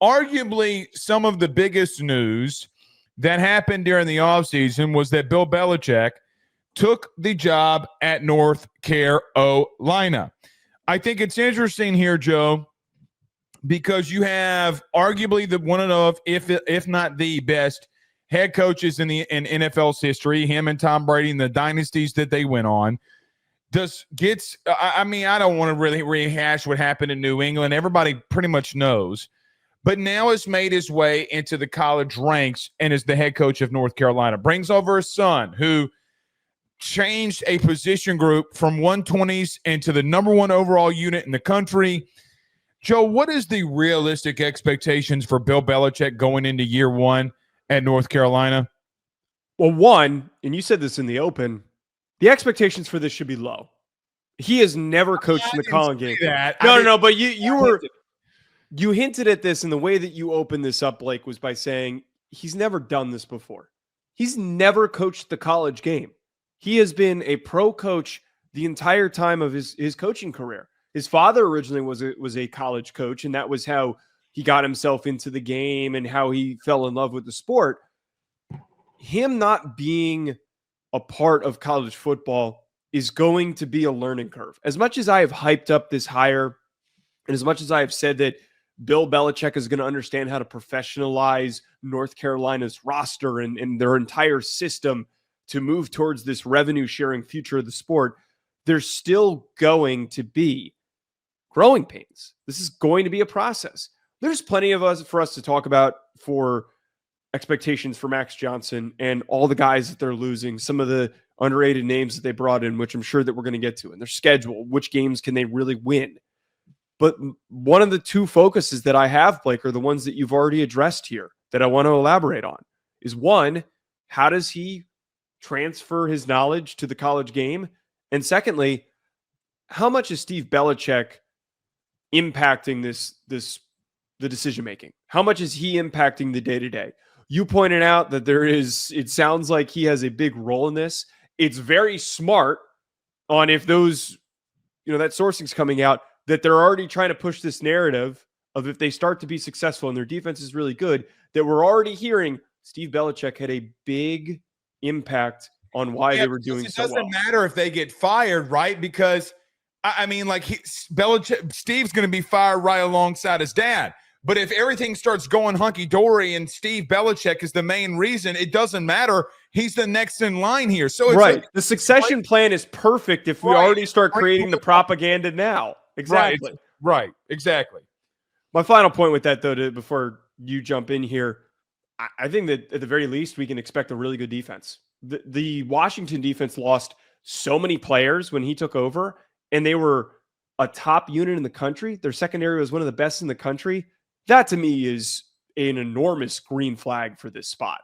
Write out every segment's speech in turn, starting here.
arguably some of the biggest news that happened during the offseason was that Bill Belichick took the job at North Carolina. I think it's interesting here, Joe, because you have arguably the one of, if not the best head coaches in NFL's history, him and Tom Brady and the dynasties that they went on. I don't want to really rehash what happened in New England. Everybody pretty much knows. But now has made his way into the college ranks and is the head coach of North Carolina. Brings over his son, who changed a position group from 120s into the number one overall unit in the country. Joe, what is the realistic expectations for Bill Belichick going into year one at North Carolina? Well, one, and you said this in the open, the expectations for this should be low. He has never coached in the college game. No, but you hinted at this, and the way that you opened this up, Blake, was by saying he's never done this before. He's never coached the college game. He has been a pro coach the entire time of his coaching career. His father originally was a college coach, and that was how he got himself into the game and how he fell in love with the sport. Him not being a part of college football is going to be a learning curve. As much as I have hyped up this hire, and as much as I have said that Bill Belichick is going to understand how to professionalize North Carolina's roster and their entire system to move towards this revenue-sharing future of the sport, there's still going to be growing pains. This is going to be a process. There's plenty for us to talk about for expectations for Max Johnson and all the guys that they're losing, some of the underrated names that they brought in, which I'm sure that we're going to get to, and their schedule, which games can they really win. But one of the two focuses that I have, Blake, are the ones that you've already addressed here that I want to elaborate on. Is one, how does he transfer his knowledge to the college game? And secondly, how much is Steve Belichick impacting the decision-making? How much is he impacting the day-to-day? You pointed out that it sounds like he has a big role in this. It's very smart on if those, that sourcing's coming out, that they're already trying to push this narrative of if they start to be successful and their defense is really good, that we're already hearing Steve Belichick had a big impact on why they were doing so well. It doesn't matter if they get fired, right? Because, Steve's going to be fired right alongside his dad. But if everything starts going hunky-dory and Steve Belichick is the main reason, it doesn't matter. He's the next in line here. So it's the succession plan is perfect if we already start creating the propaganda now. Exactly. Right. Exactly. My final point with that, though, before you jump in here, I think that at the very least, we can expect a really good defense. The Washington defense lost so many players when he took over, and they were a top unit in the country. Their secondary was one of the best in the country. That, to me, is an enormous green flag for this spot.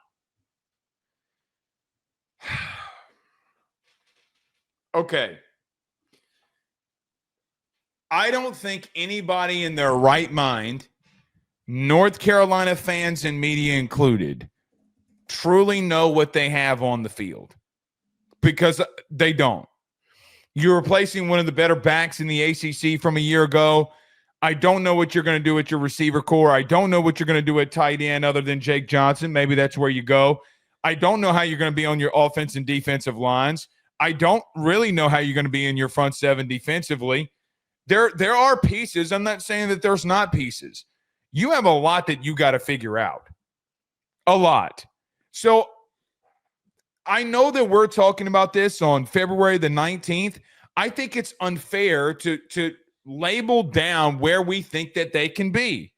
Okay. I don't think anybody in their right mind, North Carolina fans and media included, truly know what they have on the field, because they don't. You're replacing one of the better backs in the ACC from a year ago. I don't know what you're going to do at your receiver core. I don't know what you're going to do at tight end other than Jake Johnson. Maybe that's where you go. I don't know how you're going to be on your offense and defensive lines. I don't really know how you're going to be in your front seven defensively. There are pieces. I'm not saying that there's not pieces. You have a lot that you got to figure out. A lot. So I know that we're talking about this on February the 19th. I think it's unfair to label down where we think that they can be,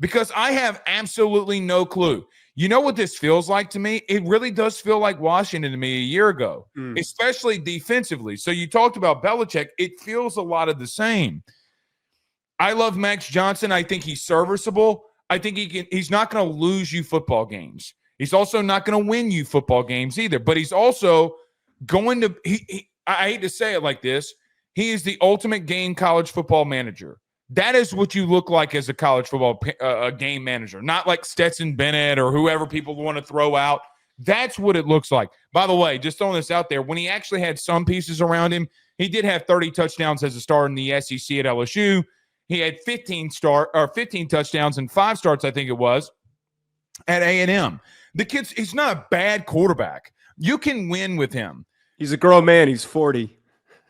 because I have absolutely no clue. You know what this feels like to me? It really does feel like Washington to me a year ago, especially defensively. So you talked about Belichick. It feels a lot of the same. I love Max Johnson. I think he's serviceable. I think he's not going to lose you football games. He's also not going to win you football games either, but he's also going to I hate to say it like this. He is the ultimate game college football manager. That is what you look like as a college football game manager, not like Stetson Bennett or whoever people want to throw out. That's what it looks like. By the way, just throwing this out there, when he actually had some pieces around him, he did have 30 touchdowns as a starter in the SEC at LSU. He had 15 touchdowns and 5 starts, I think it was, at A&M. The kid's he's not a bad quarterback. You can win with him. He's a grown man. He's 40.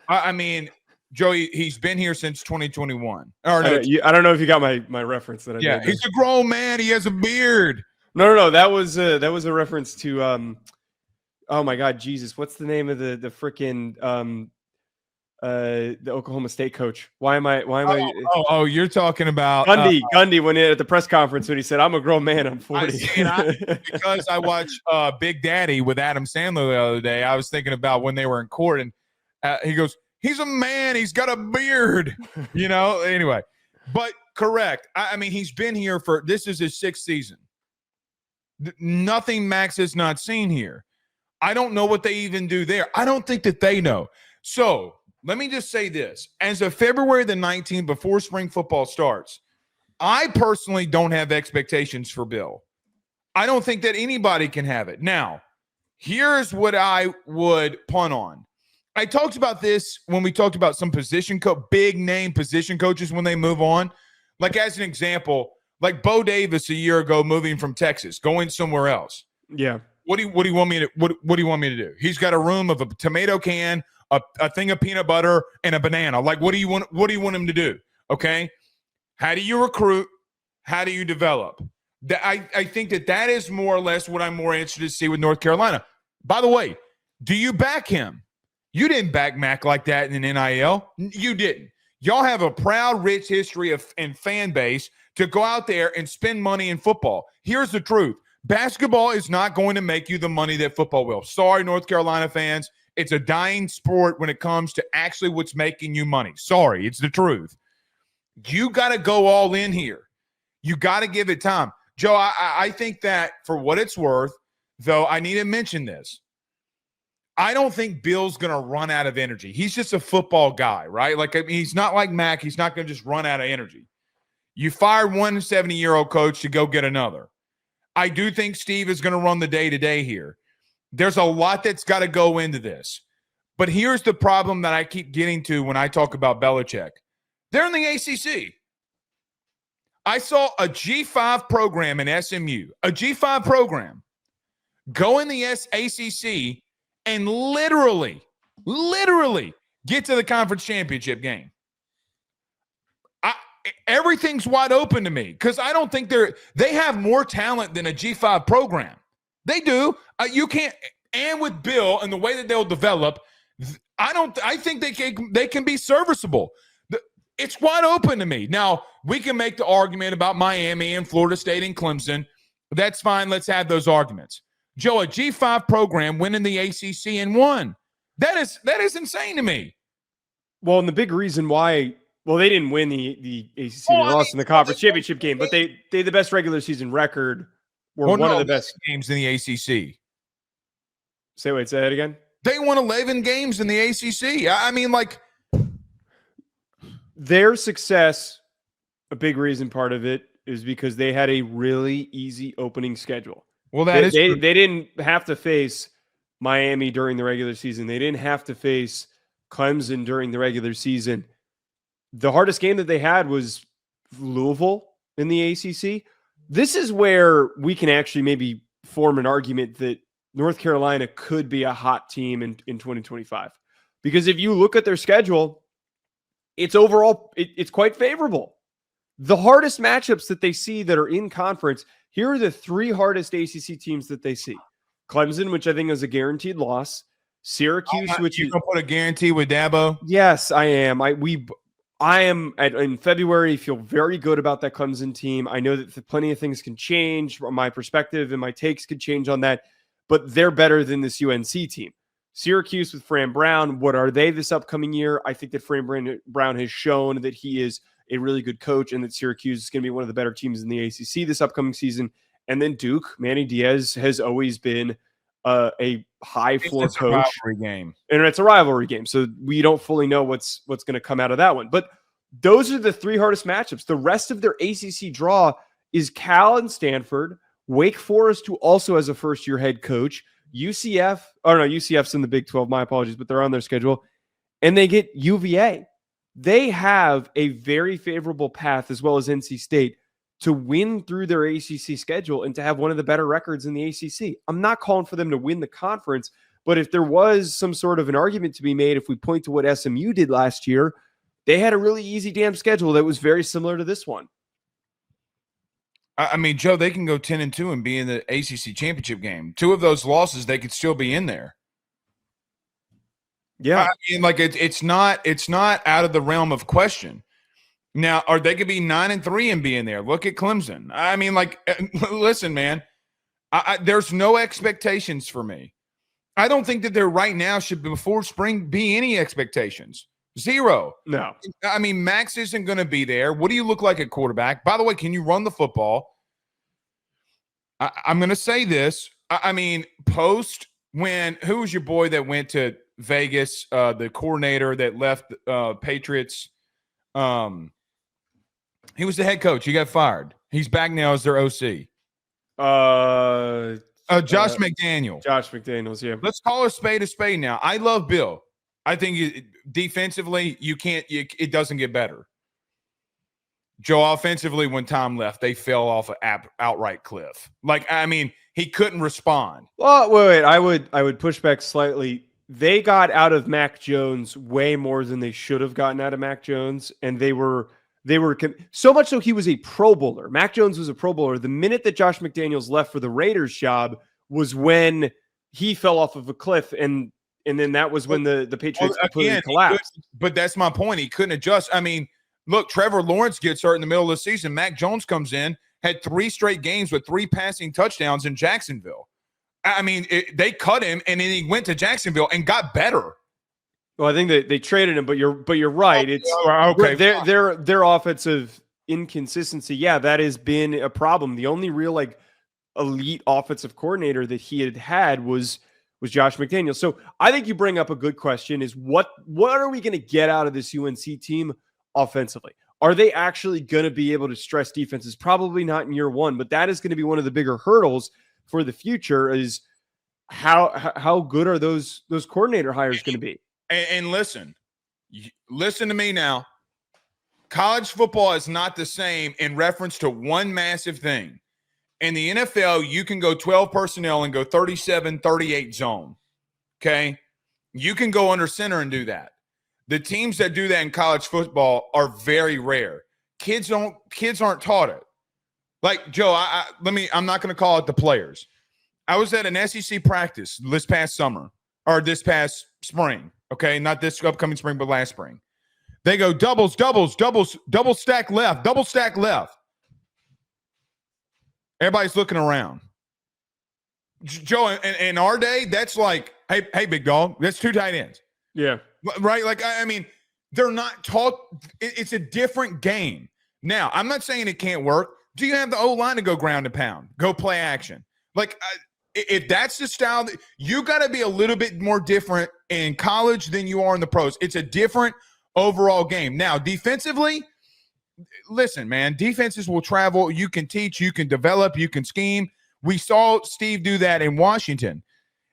I mean, Joey, he's been here since 2021. Or no, I don't know if you got my reference that I did. He's a grown man. He has a beard. No. That was a reference to oh my God, Jesus! What's the name of the freaking the Oklahoma State coach? Why am I? Oh, you're talking about Gundy when at the press conference when he said, "I'm a grown man. I'm 40." Because I watched Big Daddy with Adam Sandler the other day. I was thinking about when they were in court, and he goes, "He's a man. He's got a beard." Anyway, but correct. I mean, he's been here this is his 6th season. Nothing Max has not seen here. I don't know what they even do there. I don't think that they know. So let me just say this. As of February the 19th, before spring football starts, I personally don't have expectations for Bill. I don't think that anybody can have it. Now, here's what I would punt on. I talked about this when we talked about some big name position coaches when they move on. Like as an example, like Bo Davis a year ago moving from Texas, going somewhere else. Yeah. What do you want me to do? He's got a room of a tomato can, a thing of peanut butter, and a banana. Like, what do you want him to do? Okay. How do you recruit? How do you develop? I think that is more or less what I'm more interested to see with North Carolina. By the way, do you back him? You didn't back Mac like that in NIL. You didn't. Y'all have a proud, rich history and fan base to go out there and spend money in football. Here's the truth. Basketball is not going to make you the money that football will. Sorry, North Carolina fans. It's a dying sport when it comes to actually what's making you money. Sorry, it's the truth. You got to go all in here. You got to give it time. Joe, I think that for what it's worth, though, I need to mention this. I don't think Bill's going to run out of energy. He's just a football guy, right? Like, I mean, he's not like Mac. He's not going to just run out of energy. You fired one 70-year-old coach to go get another. I do think Steve is going to run the day-to-day here. There's a lot that's got to go into this. But here's the problem that I keep getting to when I talk about Belichick. They're in the ACC. I saw a G5 program in SMU, a G5 program, go in the ACC and literally get to the conference championship game. Everything's wide open to me because I don't think they have more talent than a G5 program. They do. You can't. And with Bill and the way that they'll develop, I think they can be serviceable. It's wide open to me. Now, we can make the argument about Miami and Florida State and Clemson. That's fine. Let's have those arguments. Joe, a G5 program winning the ACC and won. That is insane to me. Well, and the big reason why. Well, they didn't win the ACC. They lost in the conference championship game, but they had the best regular season record. One of the best games in the ACC. Say that again. They won 11 games in the ACC. I mean, like their success. A big reason part of it is because they had a really easy opening schedule. Well, they didn't have to face Miami during the regular season. They didn't have to face Clemson during the regular season. The hardest game that they had was Louisville in the ACC. This is where we can actually maybe form an argument that North Carolina could be a hot team in 2025. Because if you look at their schedule, it's overall, it's quite favorable. The hardest matchups that they see that are in conference, here are the 3 hardest ACC teams that they see. Clemson, which I think is a guaranteed loss. Syracuse, which you gonna put a guarantee with Dabo? Yes, I am. I am in February, feel very good about that Clemson team. I know that plenty of things can change. My perspective and my takes could change on that, but they're better than this UNC team. Syracuse with Fran Brown, what are they this upcoming year? I think that Fran Brown has shown that he is a really good coach and that Syracuse is going to be one of the better teams in the ACC this upcoming season. And then Duke, Manny Diaz has always been a high floor coach. Rivalry game. And it's a rivalry game. So we don't fully know what's going to come out of that one. But those are the 3 hardest matchups. The rest of their ACC draw is Cal and Stanford, Wake Forest, who also has a first-year head coach, UCF's in the Big 12, my apologies, but they're on their schedule. And they get UVA. they have a very favorable path, as well as NC State, to win through their ACC schedule and to have one of the better records in the ACC. I'm not calling for them to win the conference, but if there was some sort of an argument to be made, if we point to what SMU did last year, they had a really easy damn schedule that was very similar to this one. I mean, Joe, they can go 10-2 and be in the ACC championship game. 2 of those losses, they could still be in there. Yeah, I mean, like it's not out of the realm of question. Now, or they could be 9-3 and be in there. Look at Clemson. I mean, like, listen, man, there's no expectations for me. I don't think that there right now should, before spring, be any expectations. 0. No. I mean, Max isn't going to be there. What do you look like at quarterback? By the way, can you run the football? I'm going to say this. I mean, who was your boy that went to Vegas, the coordinator that left Patriots? He was the head coach. He got fired. He's back now as their OC. Josh McDaniel. Josh McDaniels, yeah. Let's call a spade now. I love Bill. I think defensively, it doesn't get better. Joe, offensively, when Tom left, they fell off an outright cliff. Like, I mean, he couldn't respond. Well, wait. I would push back slightly. They got out of Mac Jones way more than they should have gotten out of Mac Jones, and they were so much so he was a Pro Bowler. Mac Jones was a Pro Bowler. The minute that Josh McDaniels left for the Raiders job was when he fell off of a cliff, and then that was when the Patriots completely collapsed. But that's my point. He couldn't adjust. I mean, look, Trevor Lawrence gets hurt in the middle of the season. Mac Jones comes in, had 3 straight games with 3 passing touchdowns in Jacksonville. I mean, they cut him, and then he went to Jacksonville and got better. Well, I think they traded him, but you're right. It's okay. Their offensive inconsistency. Yeah, that has been a problem. The only real elite offensive coordinator that he had was Josh McDaniels. So I think you bring up a good question: is what are we going to get out of this UNC team offensively? Are they actually going to be able to stress defenses? Probably not in year 1, but that is going to be one of the bigger hurdles for the future. Is how good are those coordinator hires going to be? And listen to me now. College football is not the same in reference to one massive thing. In the NFL, you can go 12 personnel and go 37-38 zone. Okay? You can go under center and do that. The teams that do that in college football are very rare. Kids aren't taught it. Like, Joe, I'm not going to call it the players. I was at an SEC practice this past spring. Okay, not this upcoming spring, but last spring. They go doubles, double stack left, double stack left. Everybody's looking around. Joe, in our day, that's like, hey, big dog, that's 2 tight ends. Yeah. Right? Like, I mean, they're not taught. It's a different game. Now, I'm not saying it can't work. Do you have the O-line to go ground and pound, go play action? Like, if that's the style, you got to be a little bit more different in college than you are in the pros. It's a different overall game. Now, defensively, listen, man, defenses will travel. You can teach, you can develop, you can scheme. We saw Steve do that in Washington.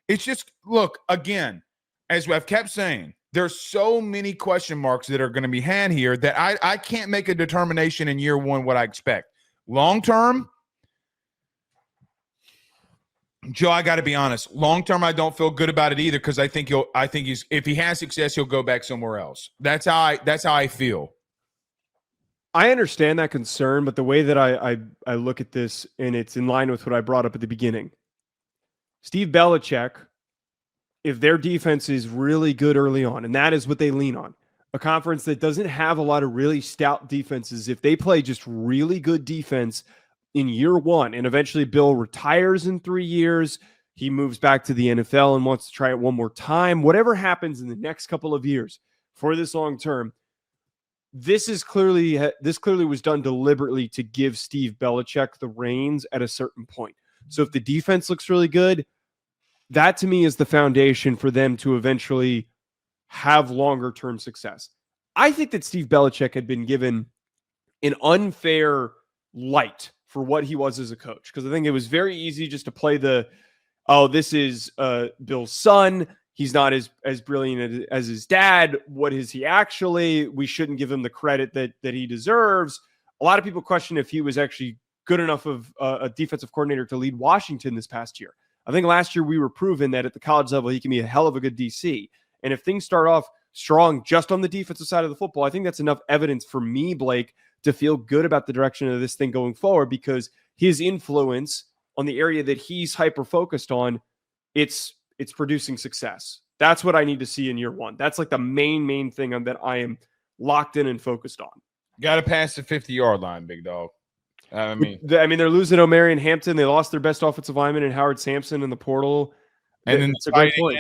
It's just, look, again, as I've kept saying, there's so many question marks that are going to be had here that I can't make a determination in year 1 what I expect. Long term, Joe, I got to be honest. Long term, I don't feel good about it either because I think he's if he has success, he'll go back somewhere else. That's how I feel. I understand that concern, but the way that I look at this, and it's in line with what I brought up at the beginning. Steve Belichick, if their defense is really good early on, and that is what they lean on, a conference that doesn't have a lot of really stout defenses, if they play just really good defense in year 1, and eventually Bill retires in 3 years, he moves back to the NFL and wants to try it one more time, whatever happens in the next couple of years for this long term, this clearly was done deliberately to give Steve Belichick the reins at a certain point. So if the defense looks really good, that to me is the foundation for them to eventually have longer term success. I think that Steve Belichick had been given an unfair light for what he was as a coach, because I think it was very easy just to play this is Bill's son. he's not as brilliant as his dad. What is he actually? We shouldn't give him the credit that he deserves. A lot of people question if he was actually good enough of a defensive coordinator to lead Washington this past year. I think last year we were proven that at the college level, he can be a hell of a good DC. And if things start off strong just on the defensive side of the football, I think that's enough evidence for me, Blake, to feel good about the direction of this thing going forward, because his influence on the area that he's hyper-focused on, it's producing success. That's what I need to see in year one. That's like the main thing that I am locked in and focused on. Got to pass the 50-yard line, big dog. I mean, they're losing O'Marion Hampton. They lost their best offensive lineman in Howard Sampson in the portal. And then it's a great point.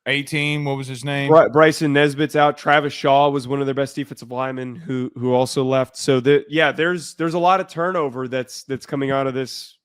18, what was his name? Bryson Nesbitt's out. Travis Shaw was one of their best defensive linemen who also left. So there's a lot of turnover that's coming out of this